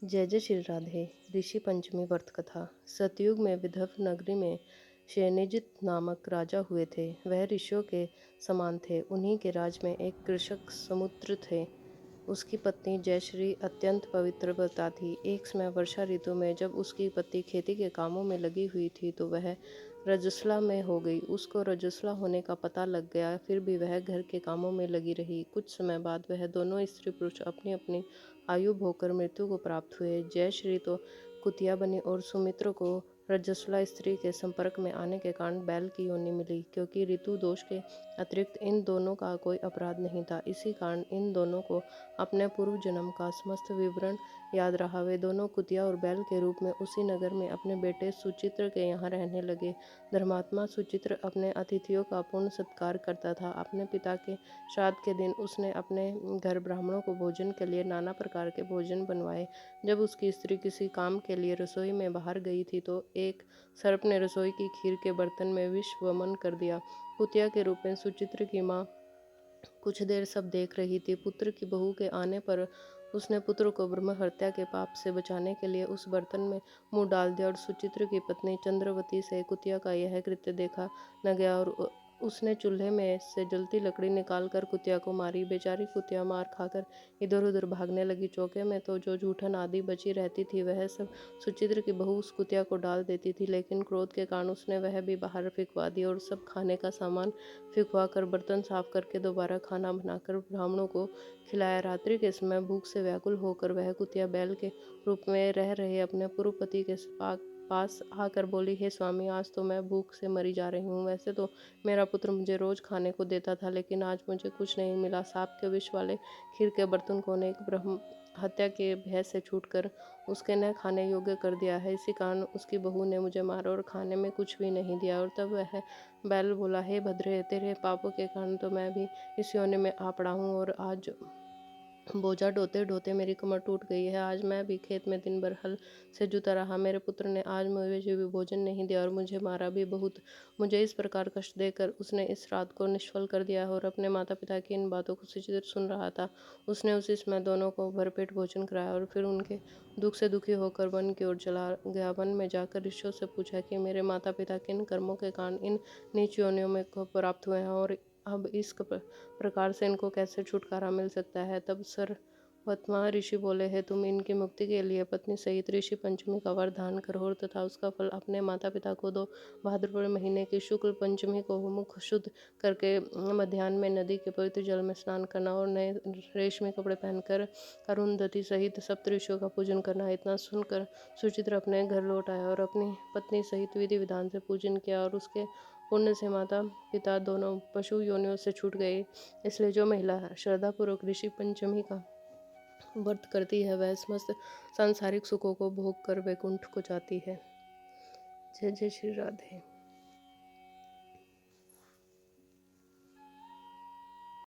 जय जय श्री राधे। ऋषि पंचमी व्रत कथा। सतयुग में विदर्भ नगरी में शयनजित नामक राजा हुए थे। वह ऋषियों के समान थे। उन्हीं के राज में एक कृषक समुद्र थे। उसकी पत्नी जयश्री अत्यंत पवित्र व्रता थी। एक समय वर्षा ऋतु में जब उसकी पत्नी खेती के कामों में लगी हुई थी तो वह रजस्वला में हो गई। उसको रजस्वला होने का पता लग गया, फिर भी वह घर के कामों में लगी रही। कुछ समय बाद वह दोनों स्त्री पुरुष अपनी अपनी आयु भोगकर मृत्यु को प्राप्त हुए। जयश्री तो कुतिया बनी और सुमित्र को रजस्वला स्त्री के संपर्क में आने के कारण बैल की योनि मिली, क्योंकि ऋतु दोष के अतिरिक्त इन दोनों का कोई अपराध नहीं था। इसी कारण इन दोनों को अपने पूर्व जन्म का समस्त विवरण याद रहा। वे दोनों कुतिया और बैल के रूप में उसी नगर में अपने बेटे सुचित्र के यहाँ रहने लगे। धर्मात्मा सुचित्र अपने अतिथियों का पूर्ण सत्कार करता था। अपने पिता के श्राद्ध के दिन उसने अपने घर ब्राह्मणों को भोजन के लिए नाना प्रकार के भोजन बनवाए। जब उसकी स्त्री किसी काम के लिए रसोई में बाहर गई थी तो एक सर्प ने रसोई की खीर के बर्तन में विष वमन कर दिया। कुतिया के रूप में सुचित्र की माँ कुछ देर सब देख रही थी। पुत्र की बहू के आने पर उसने पुत्र को ब्रह्म हत्या के पाप से बचाने के लिए उस बर्तन में मुंह डाल दिया और सुचित्र की पत्नी चंद्रवती से कुतिया का यह कृत्य देखा न गया और उसने चूल्हे में से जलती लकड़ी निकालकर कुतिया को मारी। बेचारी कुतिया मार खाकर इधर उधर भागने लगी। चौके में तो जो जूठन आदि बची रहती थी वह सब सुचित्र की बहू उस कुतिया को डाल देती थी, लेकिन क्रोध के कारण उसने वह भी बाहर फेंकवा दी और सब खाने का सामान फेंकवा कर बर्तन साफ करके दोबारा खाना बनाकर ब्राह्मणों को खिलाया। रात्रि के समय भूख से व्याकुल होकर वह कुतिया बैल के रूप में रह रहे अपने पूर्व पति के पास आकर बोली, हे स्वामी, आज तो मैं भूख से मरी जा रही हूँ। वैसे तो मेरा पुत्र मुझे रोज खाने को देता था, लेकिन आज मुझे कुछ नहीं मिला। सांप के विष वाले खीर के बर्तन को ने एक ब्रह्म हत्या के भय से छूटकर उसके न खाने योग्य कर दिया है। इसी कारण उसकी बहू ने मुझे मारा और खाने में कुछ भी नहीं दिया। और तब वह बैल बोला, हे भद्रे, तेरे पापों के कारण तो मैं भी इस योनि में आ पड़ा हूँ और आज बोझा ढोते ढोते मेरी कमर टूट गई है। आज मैं भी खेत में दिन भर हल से जुता रहा। मेरे पुत्र ने आज मुझे भी भोजन नहीं दिया और मुझे मारा भी बहुत। मुझे इस प्रकार कष्ट देकर उसने इस रात को निष्फल कर दिया। और अपने माता पिता की इन बातों को सुचित्र सुन रहा था। उसने उसी समय दोनों को भरपेट भोजन कराया और फिर उनके दुख से दुखी होकर वन की ओर चला गया। वन में जाकर ऋषियों से पूछा कि मेरे माता पिता किन कर्मों के कारण इन नीच योनियों में को प्राप्त हुए हैं और अब इस प्रकार से इनको कैसे छुटकारा मिल सकता है। तब सर्वत्मा ऋषि बोले, है तुम इनकी मुक्ति के लिए पत्नी सहित ऋषि पंचमी का वरदान करो और तथा उसका फल अपने माता पिता को दो। भाद्रपद महीने की शुक्ल पंचमी को मुख शुद्ध करके मध्याह्न में नदी के पवित्र जल में स्नान करना और नए रेशमी कपड़े पहनकर अरुंधति सहित सप्त ऋषियों का पूजन करना। इतना सुनकर सुचित्र अपने घर लौट आया और अपनी पत्नी सहित विधि विधान से पूजन किया और उसके पुण्य से माता पिता दोनों पशु योनियों से छूट गए। इसलिए जो महिला श्रद्धापूर्वक ऋषि पंचमी का व्रत करती है वह समस्त सांसारिक सुखों को भोग कर वैकुंठ को जाती है। जय जय श्री राधे।